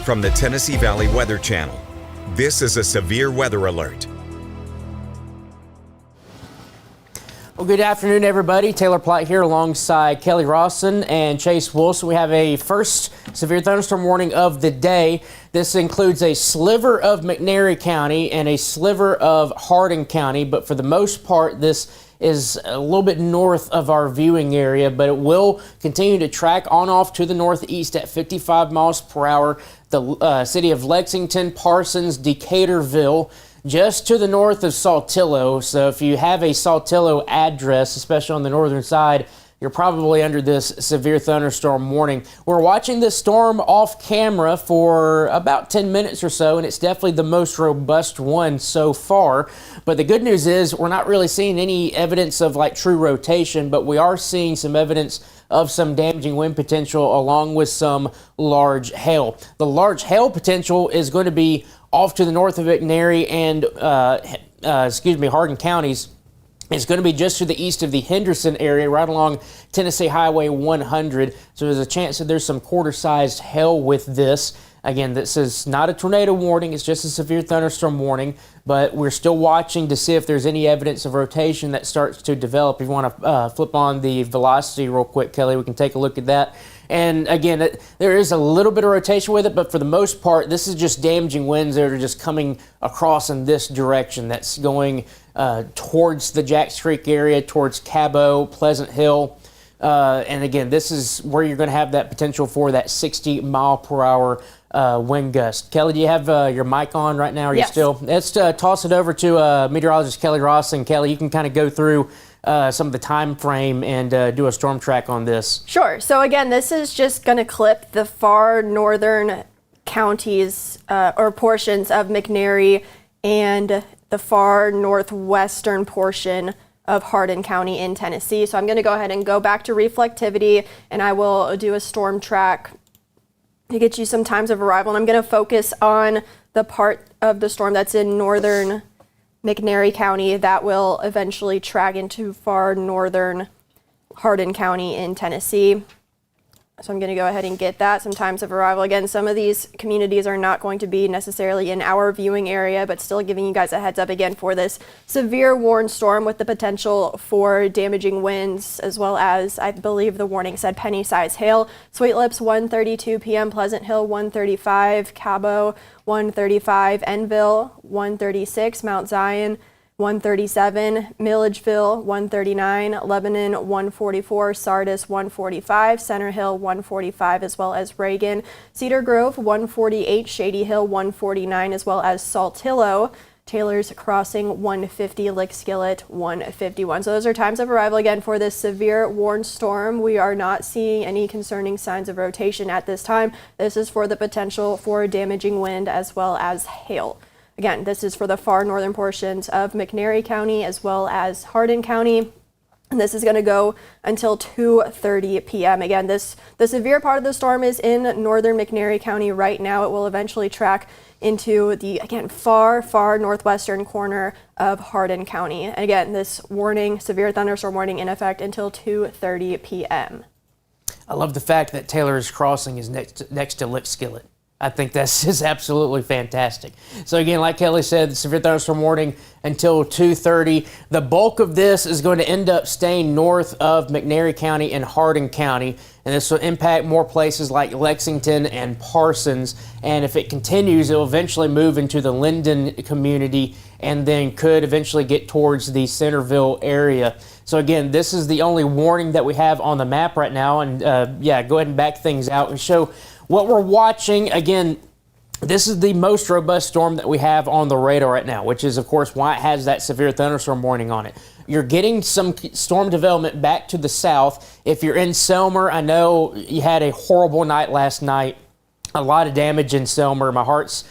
From the Tennessee Valley Weather Channel, this is a severe weather alert. Well, good afternoon, everybody. Taylor Platt here alongside Kelly Rawson and Chase Wilson. We have a first severe thunderstorm warning of the day. This includes a sliver of McNairy County and a sliver of Hardin County, but for the most part, this is a little bit north of our viewing area, but it will continue to track on off to the northeast at 55 miles per hour. The city of Lexington, Parsons, Decaturville, just to the north of Saltillo. So if you have a Saltillo address, especially on the northern side, you're probably under this severe thunderstorm warning. We're watching this storm off camera for about 10 minutes or so, and it's definitely the most robust one so far. But the good news is we're not really seeing any evidence of like true rotation, but we are seeing some evidence of some damaging wind potential along with some large hail. The large hail potential is going to be off to the north of McNairy and Hardin counties. It's going to be just to the east of the Henderson area, right along Tennessee Highway 100. So there's a chance that there's some quarter-sized hail with this. Again, this is not a tornado warning. It's just a severe thunderstorm warning. But we're still watching to see if there's any evidence of rotation that starts to develop. If you want to flip on the velocity real quick, Kelly, we can take a look at that. And again, there is a little bit of rotation with it, but for the most part, this is just damaging winds that are just coming across in this direction. That's going towards the Jacks Creek area, towards Cabot, Pleasant Hill. And again, this is where you're going to have that potential for that 60 mile per hour wind gust. Kelly, do you have your mic on right now? Are you still? Let's toss it over to meteorologist Kelly Rawson. Kelly, you can kind of go through some of the time frame and do a storm track on this. Sure. So again, this is just going to clip the far northern counties or portions of McNairy and the far northwestern portion of Hardin County in Tennessee. So I'm going to go ahead and go back to reflectivity, and I will do a storm track to get you some times of arrival. And I'm going to focus on the part of the storm that's in northern McNairy County that will eventually track into far northern Hardin County in Tennessee. So I'm going to go ahead and get that, some times of arrival. Again, some of these communities are not going to be necessarily in our viewing area, but still giving you guys a heads up again for this severe warned storm with the potential for damaging winds, as well as, I believe the warning said, penny-sized hail. Sweet Lips 1:32 p.m., Pleasant Hill 1:35, Cabo 1:35, Enville 1:36, Mount Zion 1:37, Milledgeville 1:39, Lebanon 1:44, Sardis 1:45, Center Hill 1:45, as well as Reagan, Cedar Grove 1:48, Shady Hill 1:49, as well as Saltillo, Taylor's Crossing 1:50, Lickskillet 1:51. So those are times of arrival again for this severe warned storm. We are not seeing any concerning signs of rotation at this time. This is for the potential for damaging wind as well as hail. Again, this is for the far northern portions of McNairy County as well as Hardin County. And this is going to go until 2:30 p.m. Again, the severe part of the storm is in northern McNairy County right now. It will eventually track into the, again, far northwestern corner of Hardin County. And again, this warning, severe thunderstorm warning, in effect until 2:30 p.m. I love the fact that Taylor's Crossing is next to Lickskillet. I think that's just absolutely fantastic. So again, like Kelly said, the severe thunderstorm warning until 2:30. The bulk of this is going to end up staying north of McNairy County and Hardin County, and this will impact more places like Lexington and Parsons. And if it continues, it will eventually move into the Linden community and then could eventually get towards the Centerville area. So again, this is the only warning that we have on the map right now. And yeah, go ahead and back things out and show what we're watching. Again, this is the most robust storm that we have on the radar right now, which is, of course, why it has that severe thunderstorm warning on it. You're getting some storm development back to the south. If you're in Selmer, I know you had a horrible night last night. A lot of damage in Selmer. My heart's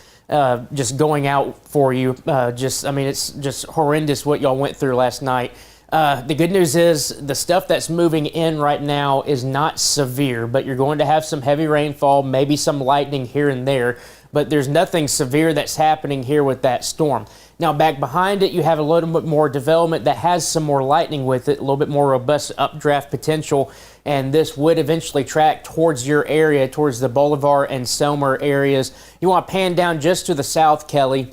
just going out for you. I mean, it's just horrendous what y'all went through last night. The good news is the stuff that's moving in right now is not severe, but you're going to have some heavy rainfall, maybe some lightning here and there, but there's nothing severe that's happening here with that storm. Now, back behind it, you have a little bit more development that has some more lightning with it, a little bit more robust updraft potential. and this would eventually track towards your area, towards the Bolivar and Selmer areas. You want to pan down just to the south, Kelly,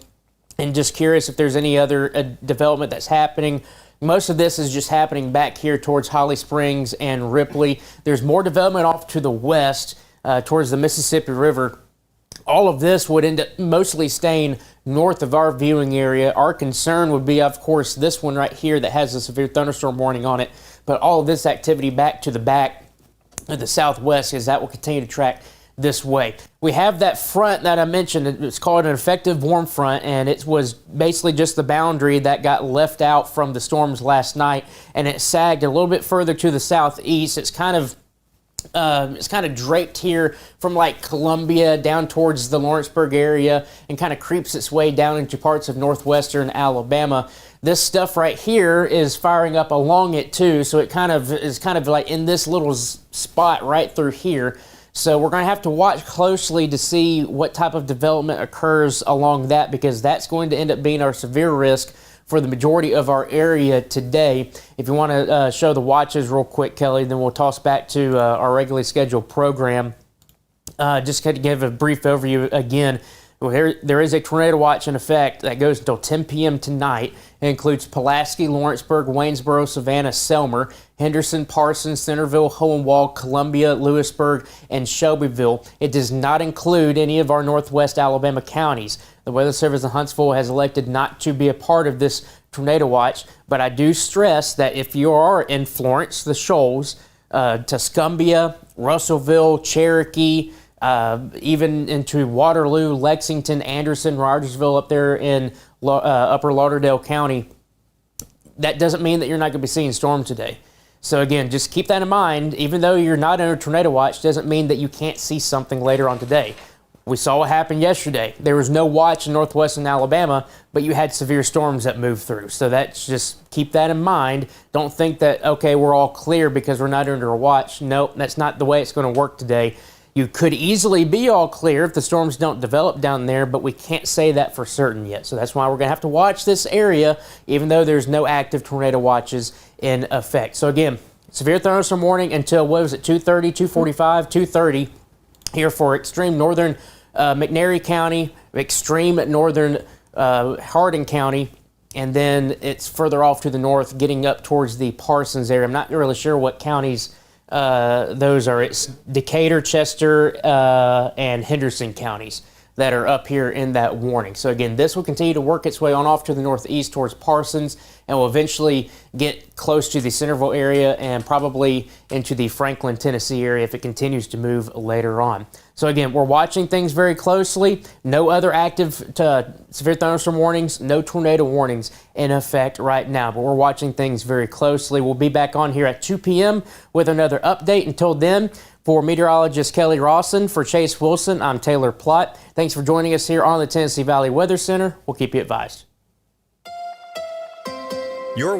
and just curious if there's any other development that's happening. Most of this is just happening back here towards Holly Springs and Ripley. There's more development off to the west towards the Mississippi River. All of this would end up mostly staying north of our viewing area. Our concern would be, of course, this one right here that has a severe thunderstorm warning on it. But all of this activity back to the back of the southwest, as that will continue to track this way. We have that front that I mentioned. It's called an effective warm front, and it was basically just the boundary that got left out from the storms last night, and it sagged a little bit further to the southeast. It's kind of draped here from like Columbia down towards the Lawrenceburg area and kind of creeps its way down into parts of northwestern Alabama. This stuff right here is firing up along it too, so it is kind of like in this little spot right through here. So we're going to have to watch closely to see what type of development occurs along that, because that's going to end up being our severe risk for the majority of our area today. If you want to show the watches real quick, Kelly, then we'll toss back to our regularly scheduled program. Just to give a brief overview again. Well, there is a tornado watch in effect that goes until 10 p.m. tonight. It includes Pulaski, Lawrenceburg, Waynesboro, Savannah, Selmer, Henderson, Parsons, Centerville, Hohenwald, Columbia, Lewisburg, and Shelbyville. It does not include any of our northwest Alabama counties. The Weather Service in Huntsville has elected not to be a part of this tornado watch, but I do stress that if you are in Florence, the Shoals, Tuscumbia, Russellville, Cherokee, even into Waterloo, Lexington, Anderson, Rogersville up there in Upper Lauderdale County, that doesn't mean that you're not going to be seeing storm today. So again, just keep that in mind. Even though you're not under tornado watch, doesn't mean that you can't see something later on today. We saw what happened yesterday. There was no watch in northwestern Alabama, but you had severe storms that moved through. So that's just keep that in mind. Don't think that, okay, we're all clear because we're not under a watch. Nope, that's not the way it's going to work today. You could easily be all clear if the storms don't develop down there, but we can't say that for certain yet. So that's why we're going to have to watch this area, even though there's no active tornado watches in effect. So again, severe thunderstorm warning until, what was it, 2:30, 2:45, 2:30 here for extreme northern McNairy County, extreme northern Hardin County, and then it's further off to the north, getting up towards the Parsons area. I'm not really sure what counties those are. It's Decatur, Chester, and Henderson counties that are up here in that warning. So again, this will continue to work its way on off to the northeast towards Parsons, and will eventually get close to the Centerville area and probably into the Franklin, Tennessee area if it continues to move later on. So again, we're watching things very closely. No other active severe thunderstorm warnings, no tornado warnings in effect right now, but we're watching things very closely. We'll be back on here at 2 p.m. with another update. Until then, for meteorologist Kelly Rawson, for Chase Wilson, I'm Taylor Plott. Thanks for joining us here on the Tennessee Valley Weather Center. We'll keep you advised. Your